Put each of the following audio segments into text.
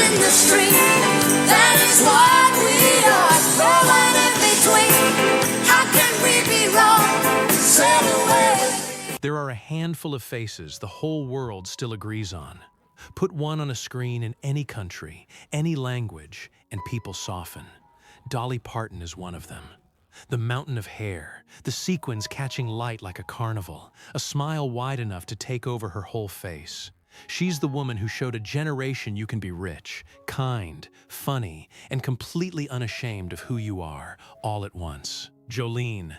in the street. That is what we are, going in between. How can we be wrong? Said away. There are a handful of faces the whole world still agrees on. Put one on a screen in any country, any language, and people soften. Dolly Parton is one of them. The mountain of hair, the sequins catching light like a carnival, a smile wide enough to take over her whole face. She's the woman who showed a generation you can be rich, kind, funny, and completely unashamed of who you are, all at once. Jolene,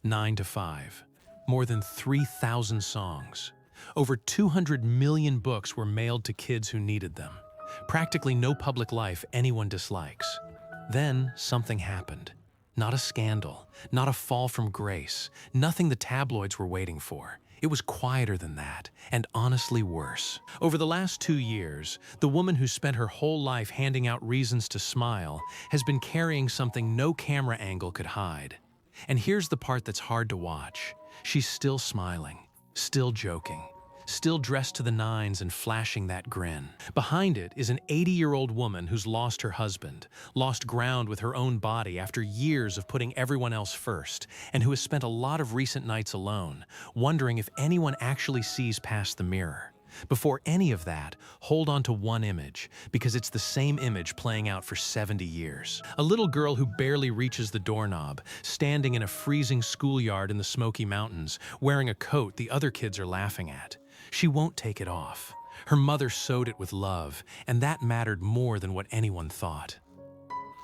9 to 5. More than 3,000 songs. Over 200 million books were mailed to kids who needed them. Practically no public life anyone dislikes. Then something happened. Not a scandal, not a fall from grace, nothing the tabloids were waiting for. It was quieter than that, and honestly worse. Over the last 2 years, the woman who spent her whole life handing out reasons to smile has been carrying something no camera angle could hide. And here's the part that's hard to watch. She's still smiling, still joking, still dressed to the nines and flashing that grin. Behind it is an 80-year-old woman who's lost her husband, lost ground with her own body after years of putting everyone else first, and who has spent a lot of recent nights alone, wondering if anyone actually sees past the mirror. Before any of that, hold on to one image, because it's the same image playing out for 70 years. A little girl who barely reaches the doorknob, standing in a freezing schoolyard in the Smoky Mountains, wearing a coat the other kids are laughing at. She won't take it off. Her mother sewed it with love, and that mattered more than what anyone thought.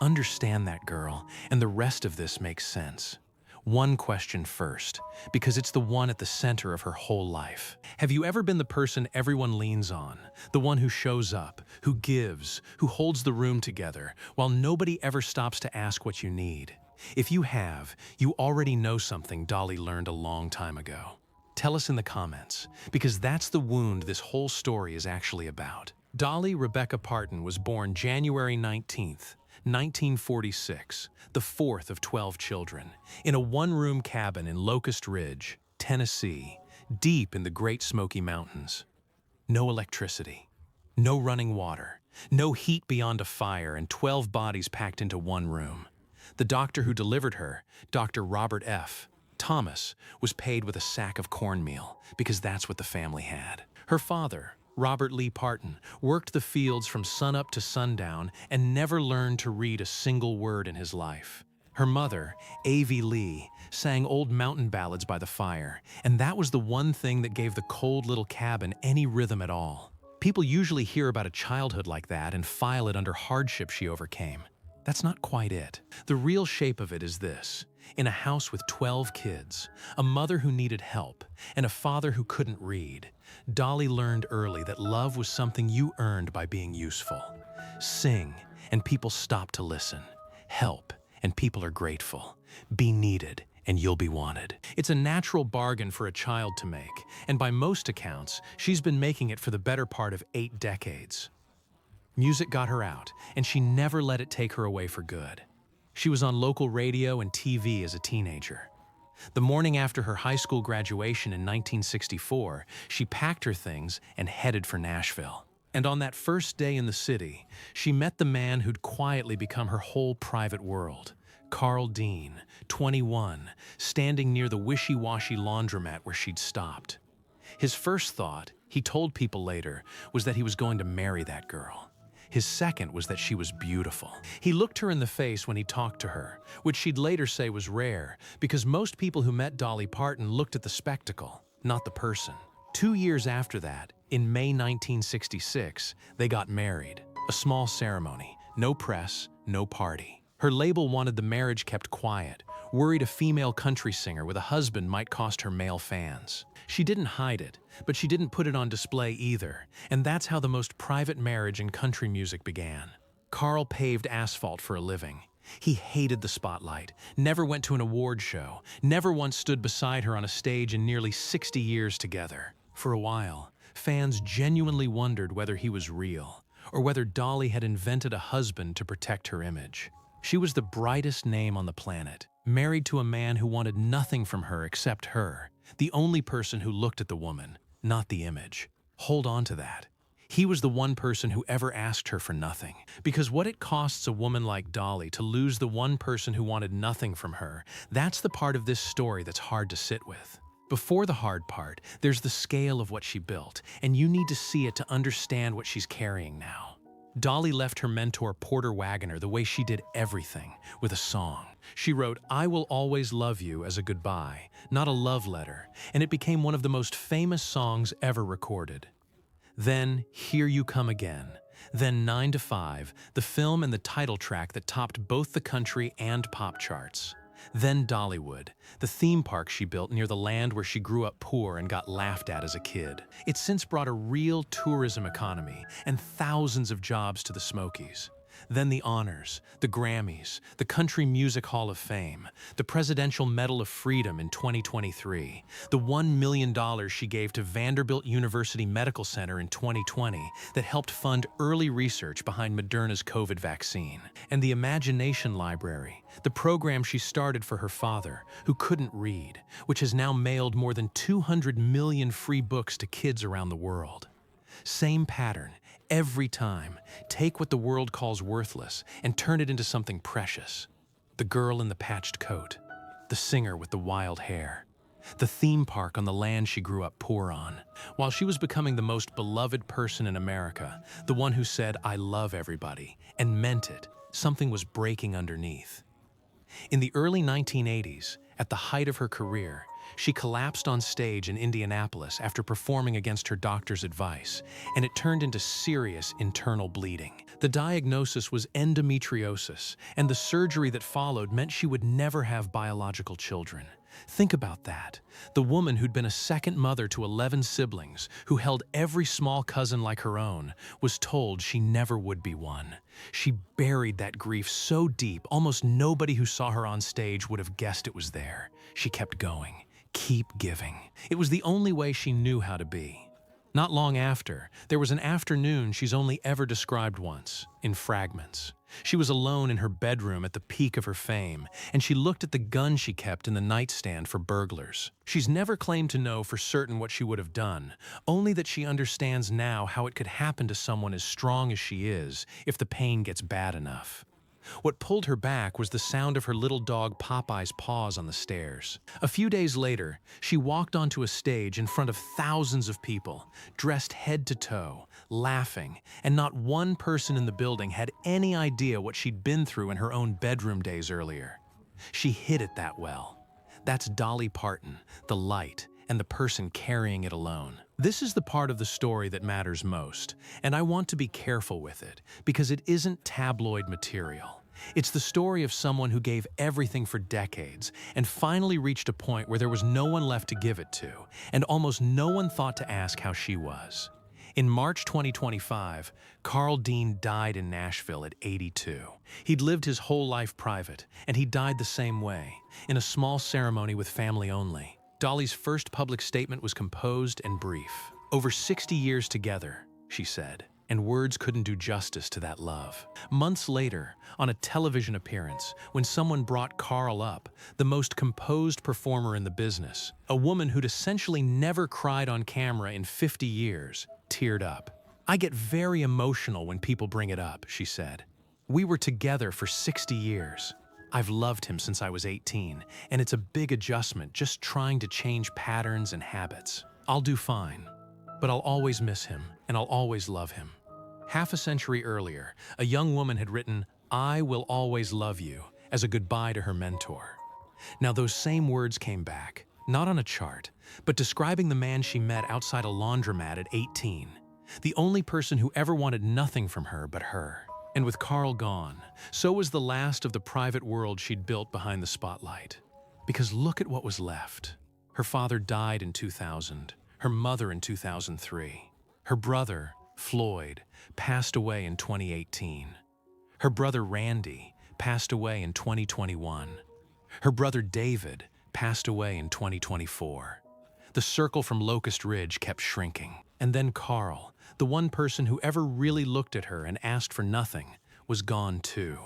Understand that, girl, and the rest of this makes sense. One question first, because it's the one at the center of her whole life. Have you ever been the person everyone leans on? The one who shows up, who gives, who holds the room together, while nobody ever stops to ask what you need? If you have, you already know something Dolly learned a long time ago. Tell us in the comments, because that's the wound this whole story is actually about. Dolly Rebecca Parton was born January 19th, 1946, the fourth of 12 children, in a one-room cabin in Locust Ridge, Tennessee, deep in the Great Smoky Mountains. No electricity, no running water, no heat beyond a fire, and 12 bodies packed into one room. The doctor who delivered her, Dr. Robert F. Thomas, was paid with a sack of cornmeal, because that's what the family had. Her father, Robert Lee Parton, worked the fields from sunup to sundown and never learned to read a single word in his life. Her mother, Avie Lee, sang old mountain ballads by the fire, and that was the one thing that gave the cold little cabin any rhythm at all. People usually hear about a childhood like that and file it under hardship she overcame. That's not quite it. The real shape of it is this. In a house with 12 kids, a mother who needed help, and a father who couldn't read, Dolly learned early that love was something you earned by being useful. Sing, and people stop to listen. Help, and people are grateful. Be needed, and you'll be wanted. It's a natural bargain for a child to make, and by most accounts, she's been making it for the better part of 8 decades. Music got her out, and she never let it take her away for good. She was on local radio and TV as a teenager. The morning after her high school graduation in 1964, she packed her things and headed for Nashville. And on that first day in the city, she met the man who'd quietly become her whole private world. Carl Dean, 21, standing near the wishy-washy laundromat where she'd stopped. His first thought, he told people later, was that he was going to marry that girl. His second was that she was beautiful. He looked her in the face when he talked to her, which she'd later say was rare, because most people who met Dolly Parton looked at the spectacle, not the person. 2 years after that, in May 1966, they got married. A small ceremony, no press, no party. Her label wanted the marriage kept quiet, worried a female country singer with a husband might cost her male fans. She didn't hide it, but she didn't put it on display either, and that's how the most private marriage in country music began. Carl paved asphalt for a living. He hated the spotlight, never went to an award show, never once stood beside her on a stage in nearly 60 years together. For a while, fans genuinely wondered whether he was real, or whether Dolly had invented a husband to protect her image. She was the brightest name on the planet, married to a man who wanted nothing from her except her, the only person who looked at the woman, not the image. Hold on to that. He was the one person who ever asked her for nothing. Because what it costs a woman like Dolly to lose the one person who wanted nothing from her, that's the part of this story that's hard to sit with. Before the hard part, there's the scale of what she built, and you need to see it to understand what she's carrying now. Dolly left her mentor Porter Wagoner the way she did everything, with a song. She wrote, "I Will Always Love You" as a goodbye, not a love letter, and it became one of the most famous songs ever recorded. Then, Here You Come Again. Then 9 to 5, the film and the title track that topped both the country and pop charts. Then Dollywood, the theme park she built near the land where she grew up poor and got laughed at as a kid. It's since brought a real tourism economy and thousands of jobs to the Smokies. Then the honors, the Grammys, the Country Music Hall of Fame, the Presidential Medal of Freedom in 2023, the $1 million she gave to Vanderbilt University Medical Center in 2020 that helped fund early research behind Moderna's COVID vaccine, and the Imagination Library, the program she started for her father, who couldn't read, which has now mailed more than 200 million free books to kids around the world. Same pattern, every time. Take what the world calls worthless and turn it into something precious. The girl in the patched coat, the singer with the wild hair, the theme park on the land she grew up poor on. While she was becoming the most beloved person in America, the one who said, "I love everybody," and meant it, something was breaking underneath. In the early 1980s, at the height of her career, she collapsed on stage in Indianapolis after performing against her doctor's advice, and it turned into serious internal bleeding. The diagnosis was endometriosis, and the surgery that followed meant she would never have biological children. Think about that. The woman who'd been a second mother to 11 siblings, who held every small cousin like her own, was told she never would be one. She buried that grief so deep, almost nobody who saw her on stage would have guessed it was there. She kept going. Keep giving. It was the only way she knew how to be. Not long after, there was an afternoon she's only ever described once, in fragments. She was alone in her bedroom at the peak of her fame, and she looked at the gun she kept in the nightstand for burglars. She's never claimed to know for certain what she would have done, only that she understands now how it could happen to someone as strong as she is if the pain gets bad enough. What pulled her back was the sound of her little dog Popeye's paws on the stairs. A few days later, she walked onto a stage in front of thousands of people, dressed head to toe, laughing, and not one person in the building had any idea what she'd been through in her own bedroom days earlier. She hid it that well. That's Dolly Parton, the light, and the person carrying it alone. This is the part of the story that matters most, and I want to be careful with it, because it isn't tabloid material. It's the story of someone who gave everything for decades and finally reached a point where there was no one left to give it to, and almost no one thought to ask how she was. In March 2025, Carl Dean died in Nashville at 82. He'd lived his whole life private, and he died the same way, in a small ceremony with family only. Dolly's first public statement was composed and brief. "Over 60 years together," she said, and words couldn't do justice to that love. Months later, on a television appearance, when someone brought Carl up, the most composed performer in the business, a woman who'd essentially never cried on camera in 50 years, teared up. "I get very emotional when people bring it up," she said. "We were together for 60 years. I've loved him since I was 18, and it's a big adjustment just trying to change patterns and habits. I'll do fine, but I'll always miss him, and I'll always love him." Half a century earlier, a young woman had written, "I will always love you," as a goodbye to her mentor. Now those same words came back, not on a chart, but describing the man she met outside a laundromat at 18, the only person who ever wanted nothing from her but her. And with Carl gone, so was the last of the private world she'd built behind the spotlight. Because look at what was left. Her father died in 2000, her mother in 2003. Her brother, Floyd, passed away in 2018. Her brother Randy passed away in 2021. Her brother David passed away in 2024. The circle from Locust Ridge kept shrinking. And then Carl, the one person who ever really looked at her and asked for nothing, was gone too.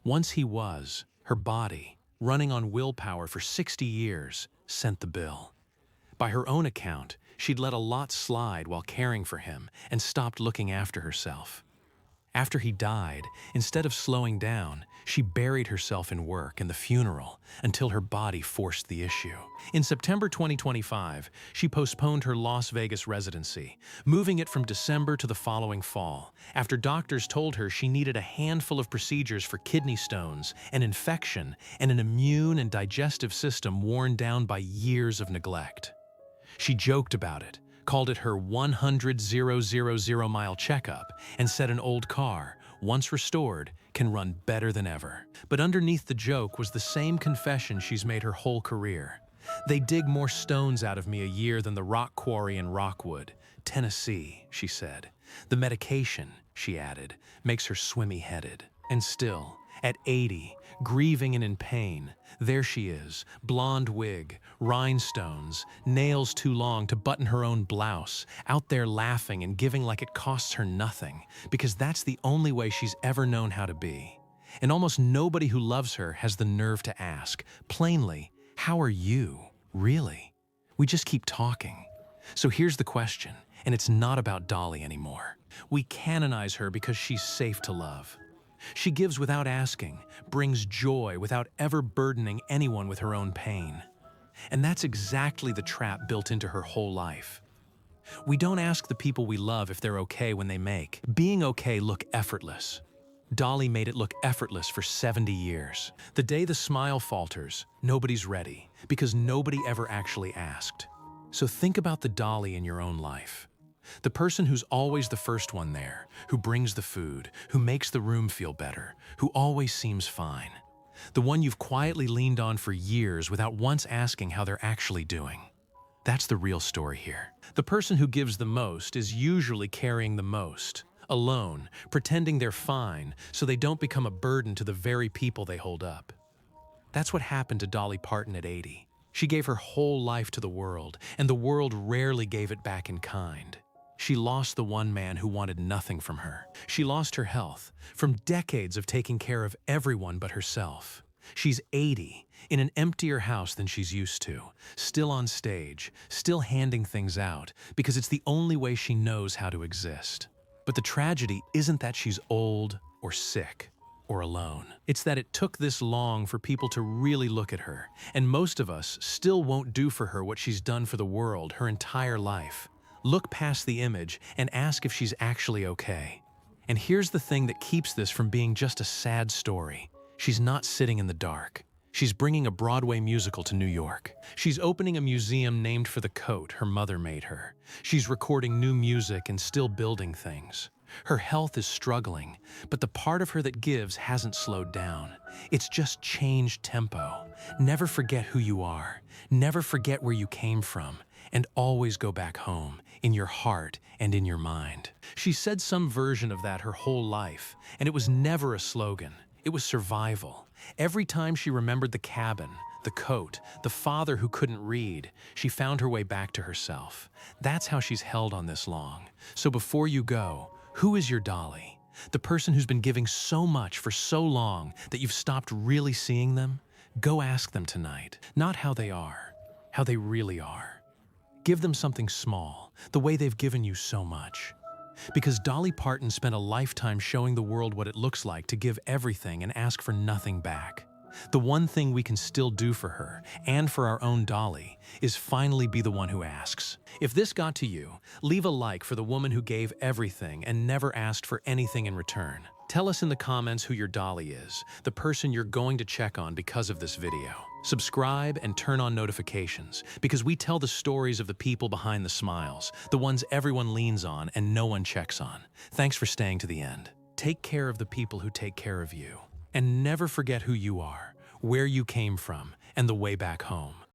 Once he was, her body, running on willpower for 60 years, sent the bill. By her own account, She'd let a lot slide while caring for him and stopped looking after herself. After he died, instead of slowing down, she buried herself in work and the funeral until her body forced the issue. In September 2025, she postponed her Las Vegas residency, moving it from December to the following fall, after doctors told her she needed a handful of procedures for kidney stones, an infection, and an immune and digestive system worn down by years of neglect. She joked about it, called it her 100,000-mile checkup, and said an old car, once restored, can run better than ever. But underneath the joke was the same confession she's made her whole career. They dig more stones out of me a year than the rock quarry in Rockwood, Tennessee, she said. The medication, she added, makes her swimmy-headed. And still, at 80, grieving and in pain, there she is, blonde wig, rhinestones, nails too long to button her own blouse, out there laughing and giving like it costs her nothing, because that's the only way she's ever known how to be. And almost nobody who loves her has the nerve to ask, plainly, how are you, really? We just keep talking. So here's the question, and it's not about Dolly anymore. We canonize her because she's safe to love. She gives without asking, brings joy without ever burdening anyone with her own pain. And that's exactly the trap built into her whole life. We don't ask the people we love if they're okay when they make being okay look effortless. Dolly made it look effortless for 70 years. The day the smile falters, nobody's ready, because nobody ever actually asked. So think about the Dolly in your own life. The person who's always the first one there, who brings the food, who makes the room feel better, who always seems fine. The one you've quietly leaned on for years without once asking how they're actually doing. That's the real story here. The person who gives the most is usually carrying the most, alone, pretending they're fine so they don't become a burden to the very people they hold up. That's what happened to Dolly Parton at 80. She gave her whole life to the world, and the world rarely gave it back in kind. She lost the one man who wanted nothing from her. She lost her health from decades of taking care of everyone but herself. She's 80, in an emptier house than she's used to, still on stage, still handing things out, because it's the only way she knows how to exist. But the tragedy isn't that she's old or sick or alone. It's that it took this long for people to really look at her, and most of us still won't do for her what she's done for the world her entire life. Look past the image and ask if she's actually okay. And here's the thing that keeps this from being just a sad story. She's not sitting in the dark. She's bringing a Broadway musical to New York. She's opening a museum named for the coat her mother made her. She's recording new music and still building things. Her health is struggling, but the part of her that gives hasn't slowed down. It's just changed tempo. Never forget who you are. Never forget where you came from. And always go back home, in your heart and in your mind. She said some version of that her whole life, and it was never a slogan. It was survival. Every time she remembered the cabin, the coat, the father who couldn't read, she found her way back to herself. That's how she's held on this long. So before you go, who is your Dolly? The person who's been giving so much for so long that you've stopped really seeing them? Go ask them tonight. Not how they are, how they really are. Give them something small, the way they've given you so much. Because Dolly Parton spent a lifetime showing the world what it looks like to give everything and ask for nothing back. The one thing we can still do for her, and for our own Dolly, is finally be the one who asks. If this got to you, leave a like for the woman who gave everything and never asked for anything in return. Tell us in the comments who your Dolly is, the person you're going to check on because of this video. Subscribe and turn on notifications, because we tell the stories of the people behind the smiles, the ones everyone leans on and no one checks on. Thanks for staying to the end. Take care of the people who take care of you. And never forget who you are, where you came from, and the way back home.